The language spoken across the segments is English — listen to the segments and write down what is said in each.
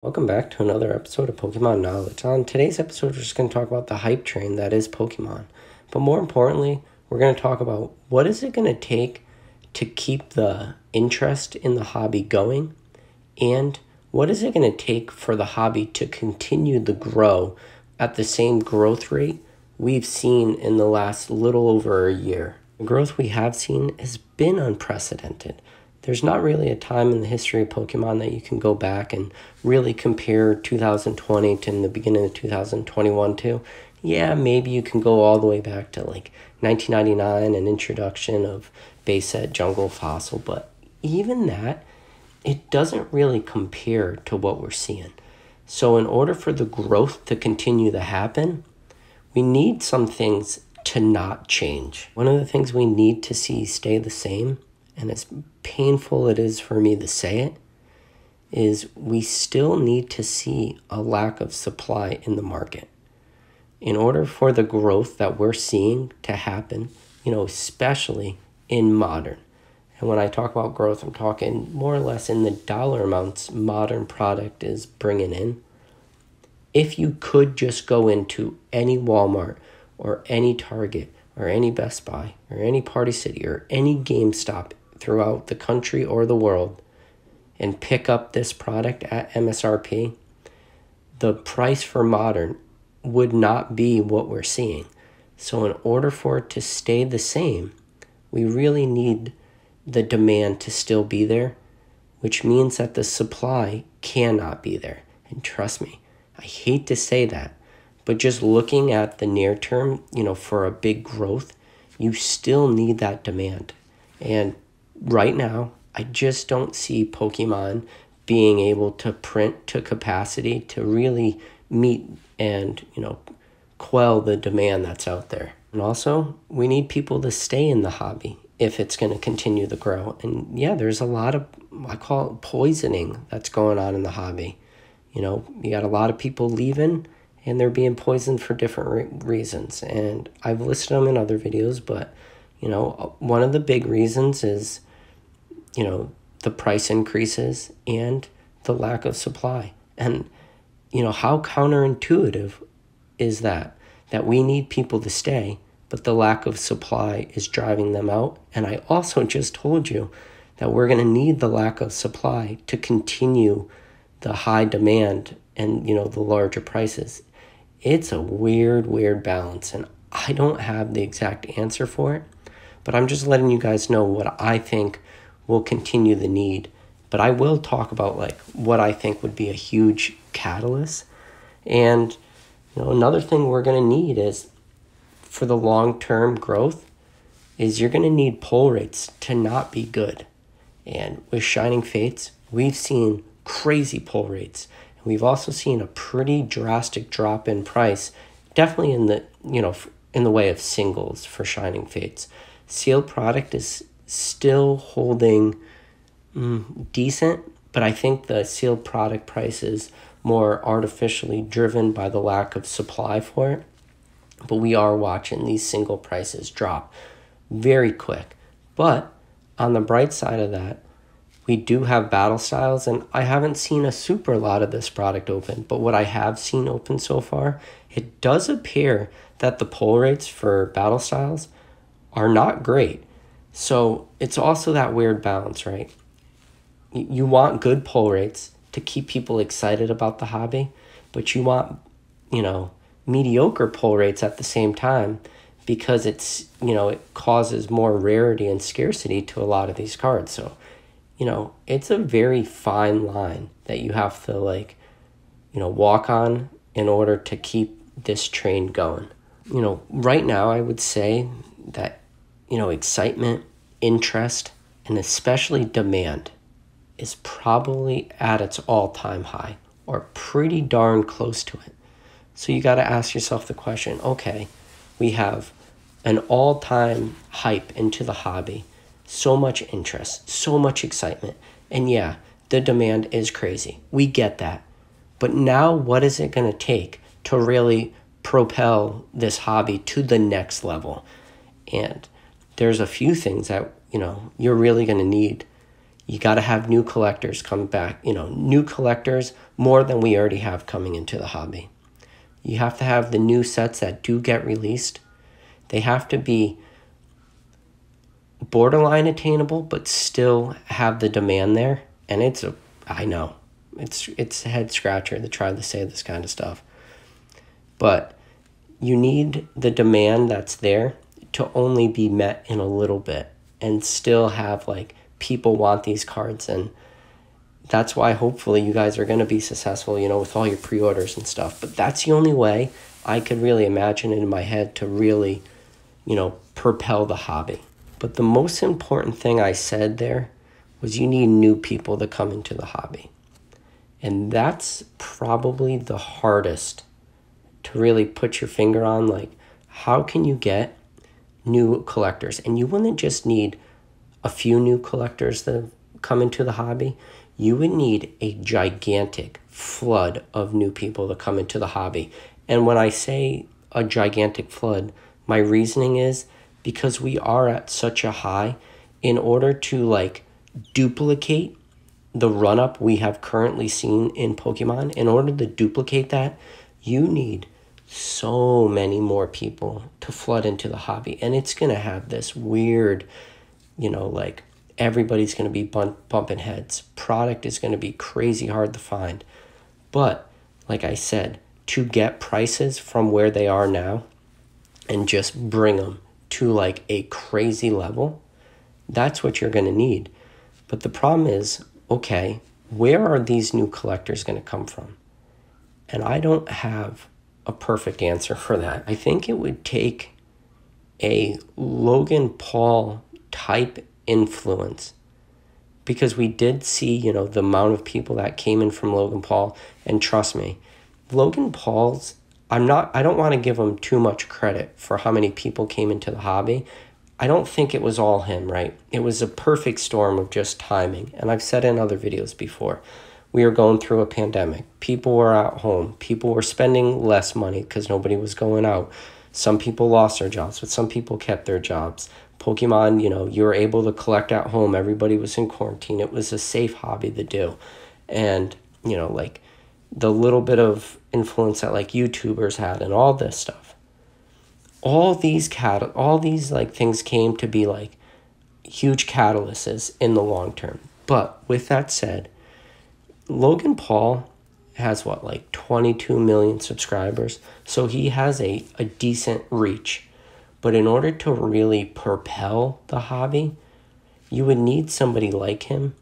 Welcome back to another episode of Pokemon Knowledge. On today's episode, we're just going to talk about the hype train that is Pokemon. But more importantly, we're going to talk about what is it going to take to keep the interest in the hobby going, and what is it going to take for the hobby to continue to grow at the same growth rate we've seen in the last little over a year. The growth we have seen has been unprecedented. There's not really a time in the history of Pokemon that you can go back and really compare 2020 to the beginning of 2021 to. Yeah, maybe you can go all the way back to like 1999 and introduction of base set Jungle Fossil, but even that, it doesn't really compare to what we're seeing. So in order for the growth to continue to happen, we need some things to not change. One of the things we need to see stay the same, and as painful it is for me to say it, is we still need to see a lack of supply in the market. In order for the growth that we're seeing to happen, especially in modern. And when I talk about growth, I'm talking more or less in the dollar amounts modern product is bringing in. If you could just go into any Walmart or any Target or any Best Buy or any Party City or any GameStop throughout the country or the world and pick up this product at MSRP, the price for modern would not be what we're seeing. So in order for it to stay the same, we really need the demand to still be there, which means that the supply cannot be there. And trust me, I hate to say that, but just looking at the near term, for a big growth, you still need that demand. And right now, I just don't see Pokemon being able to print to capacity to really meet and, quell the demand that's out there. And also, we need people to stay in the hobby if it's going to continue to grow. And yeah, there's a lot of, I call it poisoning that's going on in the hobby. You got a lot of people leaving and they're being poisoned for different reasons. And I've listed them in other videos, but, one of the big reasons is, the price increases and the lack of supply. And, how counterintuitive is that we need people to stay, but the lack of supply is driving them out. And I also just told you that we're going to need the lack of supply to continue the high demand and, the larger prices. It's a weird balance, and I don't have the exact answer for it, but I'm just letting you guys know what I think will continue the need. But I will talk about what I think would be a huge catalyst. And another thing we're going to need is, for the long-term growth, is you're going to need pull rates to not be good. And with Shining Fates, we've seen crazy pull rates. And we've also seen a pretty drastic drop in price, definitely in the way of singles for Shining Fates. Sealed product is still holding decent, but I think the sealed product price is more artificially driven by the lack of supply for it. But we are watching these single prices drop very quick. But on the bright side of that, we do have battle styles, and I haven't seen a super lot of this product open, but what I have seen open so far, it does appear that the pull rates for battle styles are not great. So it's also that weird balance, right? You want good pull rates to keep people excited about the hobby, but you want, mediocre pull rates at the same time, because it's, it causes more rarity and scarcity to a lot of these cards. So, it's a very fine line that you have to walk on in order to keep this train going. Right now I would say that, excitement, interest, and especially demand is probably at its all-time high, or pretty darn close to it. So you got to ask yourself the question, okay, we have an all-time hype into the hobby, so much interest, so much excitement, and yeah, the demand is crazy. We get that. But now what is it going to take to really propel this hobby to the next level? And there's a few things that, you're really going to need. You got to have new collectors come back, new collectors more than we already have coming into the hobby. You have to have the new sets that do get released. They have to be borderline attainable, but still have the demand there. And I know, it's a head scratcher to try to say this kind of stuff. But you need the demand that's there to only be met in a little bit and still have like people want these cards. And that's why hopefully you guys are going to be successful, with all your pre-orders and stuff. But that's the only way I could really imagine it in my head to really, propel the hobby. But the most important thing I said there was you need new people to come into the hobby. And that's probably the hardest to really put your finger on. Like, how can you get new collectors? And you wouldn't just need a few new collectors to come into the hobby. You would need a gigantic flood of new people to come into the hobby. And when I say a gigantic flood, my reasoning is because we are at such a high, in order to duplicate the run-up we have currently seen in Pokemon, in order to duplicate that, you need so many more people to flood into the hobby. And it's going to have this weird, everybody's going to be bumping heads. Product is going to be crazy hard to find. But like I said, to get prices from where they are now and just bring them to a crazy level, that's what you're going to need. But the problem is, okay, where are these new collectors going to come from? And I don't have a perfect answer for that. I think it would take a Logan Paul type influence, because we did see, the amount of people that came in from Logan Paul. And trust me, Logan Paul's, I don't want to give him too much credit for how many people came into the hobby. I don't think it was all him, right? It was a perfect storm of just timing. And I've said in other videos before, we were going through a pandemic. People were at home. People were spending less money because nobody was going out. Some people lost their jobs, but some people kept their jobs. Pokemon, you were able to collect at home. Everybody was in quarantine. It was a safe hobby to do. And, the little bit of influence that YouTubers had and all this stuff. All these things came to be huge catalysts in the long term. But with that said, Logan Paul has 22 million subscribers. So he has a decent reach. But in order to really propel the hobby, you would need somebody like him,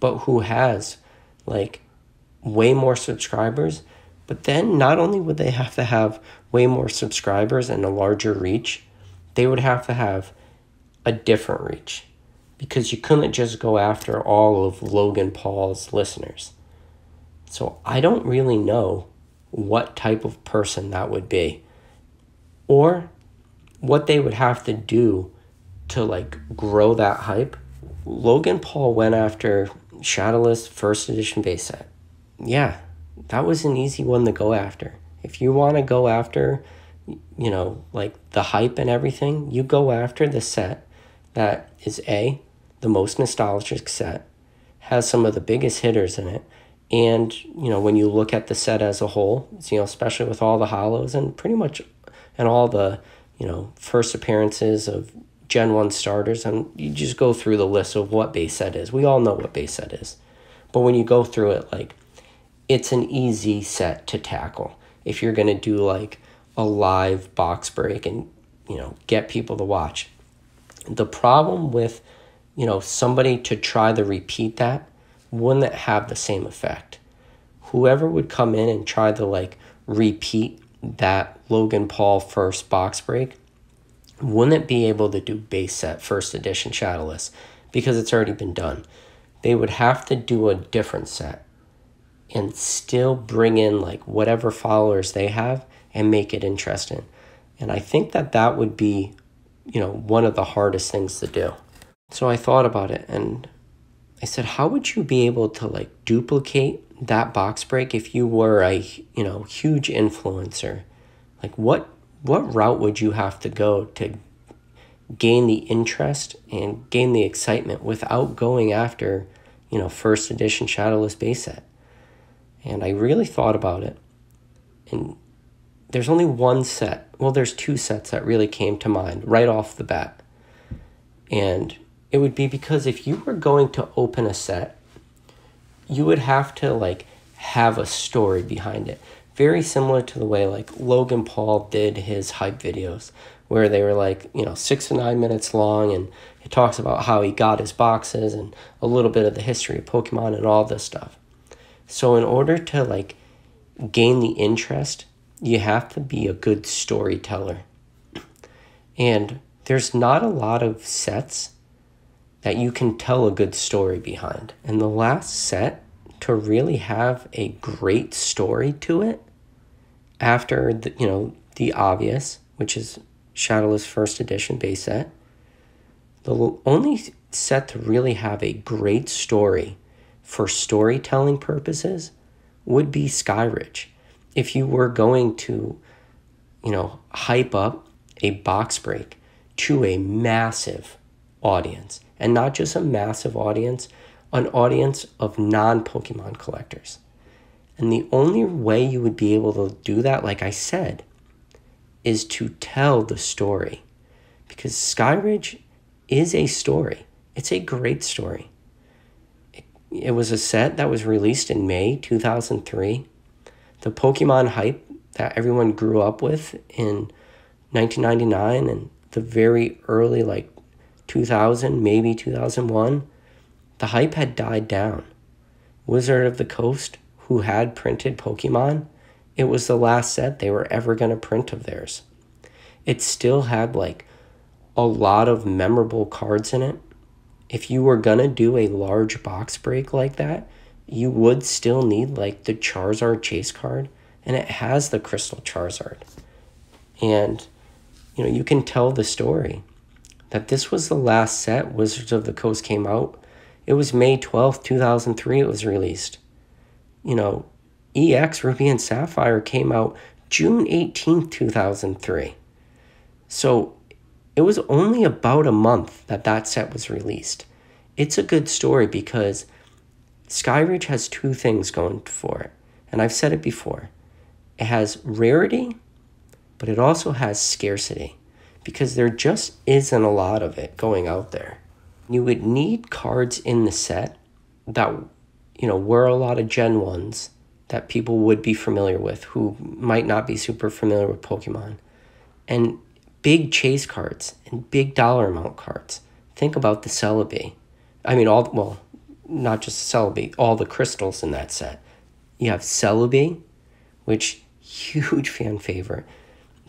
but who has way more subscribers. But then not only would they have to have way more subscribers and a larger reach, they would have to have a different reach, because you couldn't just go after all of Logan Paul's listeners. So I don't really know what type of person that would be, or what they would have to do to grow that hype. Logan Paul went after Shadowless first edition base set. Yeah, that was an easy one to go after. If you want to go after, the hype and everything, you go after the set that is the most nostalgic set, has some of the biggest hitters in it. And, when you look at the set as a whole, especially with all the hollows and pretty much, and all the, first appearances of Gen 1 starters, and you just go through the list of what base set is. We all know what base set is. But when you go through it, it's an easy set to tackle. If you're going to do a live box break and, get people to watch. The problem with, somebody to try to repeat that wouldn't have the same effect. Whoever would come in and try to repeat that Logan Paul first box break wouldn't be able to do base set first edition Shadowless, because it's already been done. They would have to do a different set and still bring in whatever followers they have and make it interesting. And I think that would be, one of the hardest things to do. So I thought about it and I said, how would you be able to duplicate that box break if you were a, huge influencer? What route would you have to go to gain the interest and gain the excitement without going after first edition Shadowless base set. And I really thought about it. And there's only one set. Well, there's two sets that really came to mind right off the bat. And it would be because if you were going to open a set, you would have to have a story behind it. Very similar to the way Logan Paul did his hype videos, where they were 6 to 9 minutes long, and it talks about how he got his boxes and a little bit of the history of Pokemon and all this stuff. So in order to gain the interest, you have to be a good storyteller. And there's not a lot of sets that you can tell a good story behind. And the last set to really have a great story to it, after the obvious, which is Shadowless first edition base set, the only set to really have a great story for storytelling purposes would be Skyridge. If you were going to, hype up a box break to a massive audience, and not just a massive audience, an audience of non-Pokemon collectors. And the only way you would be able to do that, like I said, is to tell the story. Because Skyridge is a story. It's a great story. It was a set that was released in May 2003. The Pokemon hype that everyone grew up with in 1999 and the very early 2000, maybe 2001, the hype had died down. Wizard of the Coast, who had printed Pokemon, it was the last set they were ever going to print of theirs. It still had a lot of memorable cards in it. If you were going to do a large box break like that, you would still need the Charizard chase card, and it has the Crystal Charizard. And, you can tell the story that this was the last set Wizards of the Coast came out. It was May 12th, 2003 it was released. EX Ruby and Sapphire came out June 18th, 2003. So it was only about a month that set was released. It's a good story because Skyridge has two things going for it. And I've said it before. It has rarity, but it also has scarcity, because there just isn't a lot of it going out there. You would need cards in the set that, were a lot of Gen 1s that people would be familiar with who might not be super familiar with Pokemon. And big chase cards and big dollar amount cards. Think about the Celebi. Not just Celebi, all the crystals in that set. You have Celebi, which huge fan favorite.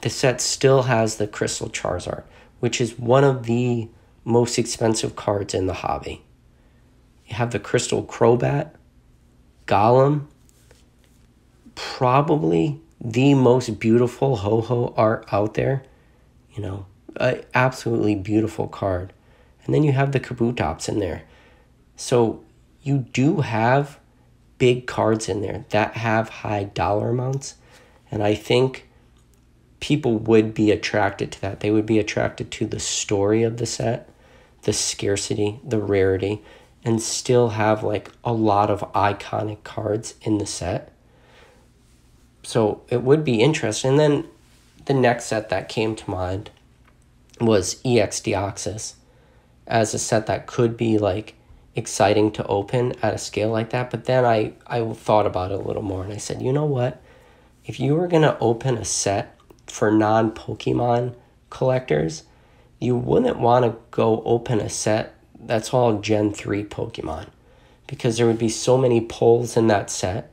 The set still has the Crystal Charizard, which is one of the most expensive cards in the hobby. You have the Crystal Crobat, Golem, probably the most beautiful Ho-Ho art out there. An absolutely beautiful card. And then you have the Kabutops in there. So you do have big cards in there that have high dollar amounts. And I think people would be attracted to that. They would be attracted to the story of the set, the scarcity, the rarity, and still have a lot of iconic cards in the set. So it would be interesting. And then the next set that came to mind was EX Deoxys as a set that could be exciting to open at a scale like that. But then I thought about it a little more, and I said, you know what? If you were going to open a set for non-Pokemon collectors, you wouldn't want to go open a set that's all Gen 3 Pokemon, because there would be so many pulls in that set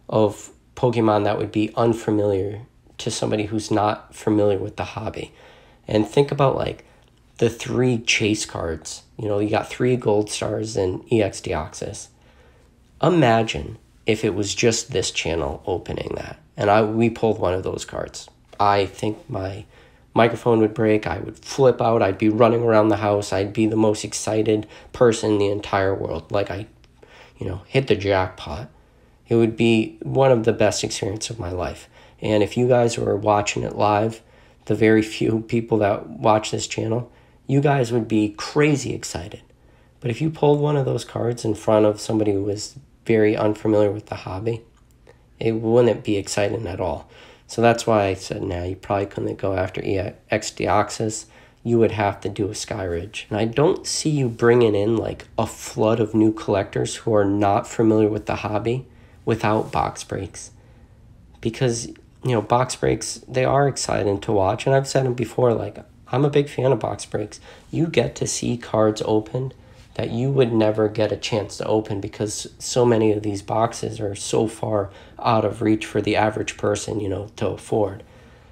of Pokemon that would be unfamiliar to somebody who's not familiar with the hobby. And think about the 3 chase cards. You got 3 gold stars in EX Deoxys. Imagine if it was just this channel opening that, and we pulled one of those cards. I think my microphone would break. I would flip out. I'd be running around the house. I'd be the most excited person in the entire world. I hit the jackpot. It would be one of the best experiences of my life. And if you guys were watching it live, the very few people that watch this channel, you guys would be crazy excited. But if you pulled one of those cards in front of somebody who was very unfamiliar with the hobby, it wouldn't be exciting at all. So that's why I said, nah, you probably couldn't go after EX Deoxys. You would have to do a Skyridge. And I don't see you bringing in like a flood of new collectors who are not familiar with the hobby without box breaks. Because, you know, box breaks, they are exciting to watch. And I've said them before, like, I'm a big fan of box breaks. You get to see cards opened that you would never get a chance to open because so many of these boxes are so far out of reach for the average person, you know, to afford.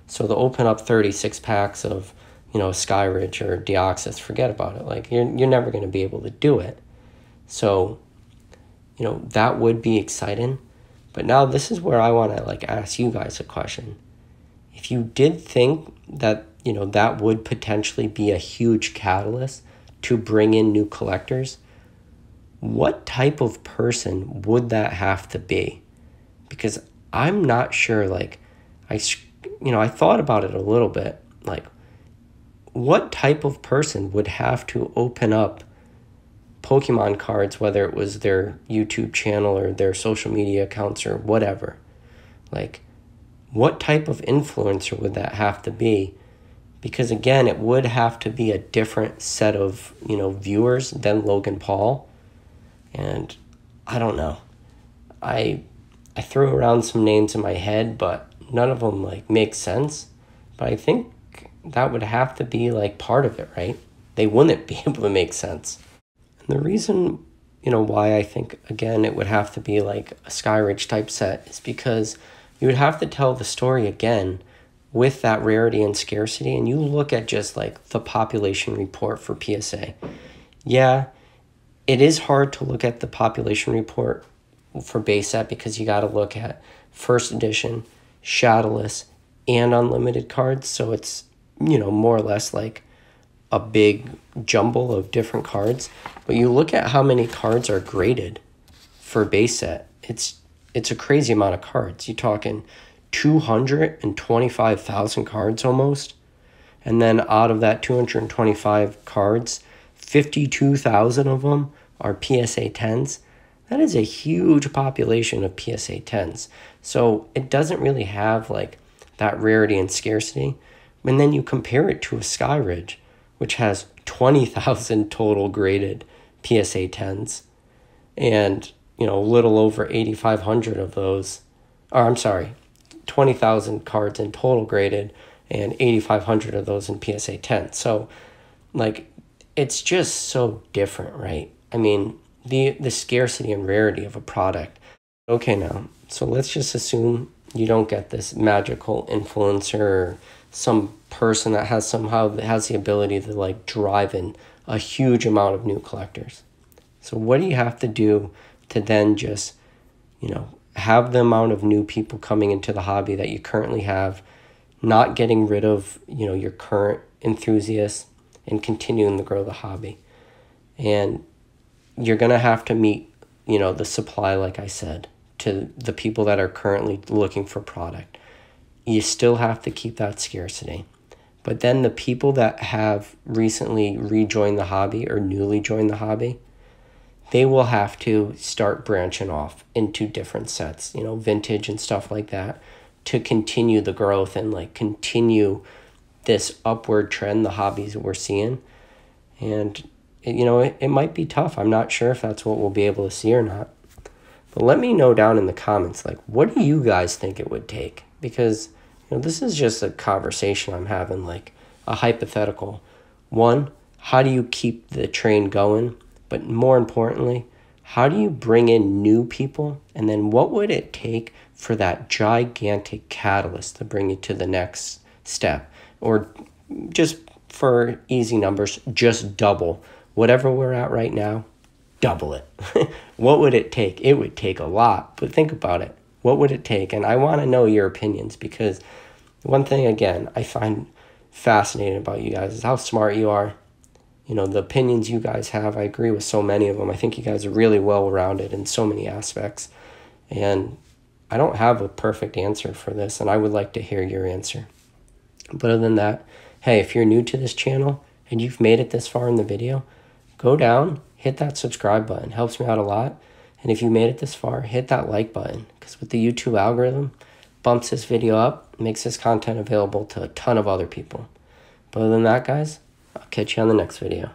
So to open up 36 packs of, you know, Skyridge or Deoxys, forget about it. Like, you're never going to be able to do it. So, you know, that would be exciting. But now this is where I want to, like, ask you guys a question. If you did think that, you know, that would potentially be a huge catalyst to bring in new collectors, what type of person would that have to be? Because I'm not sure, like, I thought about it a little bit, like, what type of person would have to open up Pokemon cards, whether it was their YouTube channel or their social media accounts or whatever? Like, what type of influencer would that have to be? Because again, it would have to be a different set of, you know, viewers than Logan Paul. And I don't know. I threw around some names in my head, but none of them like make sense. But I think that would have to be like part of it, right? They wouldn't be able to make sense. And the reason, you know, why I think, again, it would have to be like a Skyridge type set is because you would have to tell the story again with that rarity and scarcity. And you look at just like the population report for PSA. Yeah, it is hard to look at the population report for base set because you got to look at first edition, shadowless, and unlimited cards. So it's, you know, more or less like a big jumble of different cards. But you look at how many cards are graded for base set. It's a crazy amount of cards. You're talking 225,000 cards almost. And then out of that 225 cards, 52,000 of them are PSA 10s. That is a huge population of PSA 10s. So it doesn't really have like that rarity and scarcity. And then you compare it to a Skyridge, which has 20,000 total graded PSA 10s. And, you know, a little over 8,500 of those, or I'm sorry, 20,000 cards in total graded and 8,500 of those in PSA 10. So, like, it's just so different, right? I mean, the scarcity and rarity of a product. Okay, now, so let's just assume you don't get this magical influencer or some person that has the ability to, like, drive in a huge amount of new collectors. So what do you have to do to then just, you know, have the amount of new people coming into the hobby that you currently have, not getting rid of, you know, your current enthusiasts and continuing to grow the hobby? And you're going to have to meet, you know, the supply, like I said, to the people that are currently looking for product. You still have to keep that scarcity. But then the people that have recently rejoined the hobby or newly joined the hobby, they will have to start branching off into different sets, you know, vintage and stuff like that, to continue the growth and like continue this upward trend the hobbies we're seeing. And, you know, it might be tough. I'm not sure if that's what we'll be able to see or not. But let me know down in the comments, like, what do you guys think it would take? Because, you know, this is just a conversation I'm having, like a hypothetical. One, how do you keep the train going? But more importantly, how do you bring in new people? And then what would it take for that gigantic catalyst to bring you to the next step? Or just for easy numbers, just double. Whatever we're at right now, double it. What would it take? It would take a lot, but think about it. What would it take? And I want to know your opinions, because one thing, again, I find fascinating about you guys is how smart you are. You know, the opinions you guys have, I agree with so many of them. I think you guys are really well-rounded in so many aspects. And I don't have a perfect answer for this, and I would like to hear your answer. But other than that, hey, if you're new to this channel and you've made it this far in the video, go down, hit that subscribe button. It helps me out a lot. And if you made it this far, hit that like button, because with the YouTube algorithm, bumps this video up, makes this content available to a ton of other people. But other than that, guys, I'll catch you on the next video.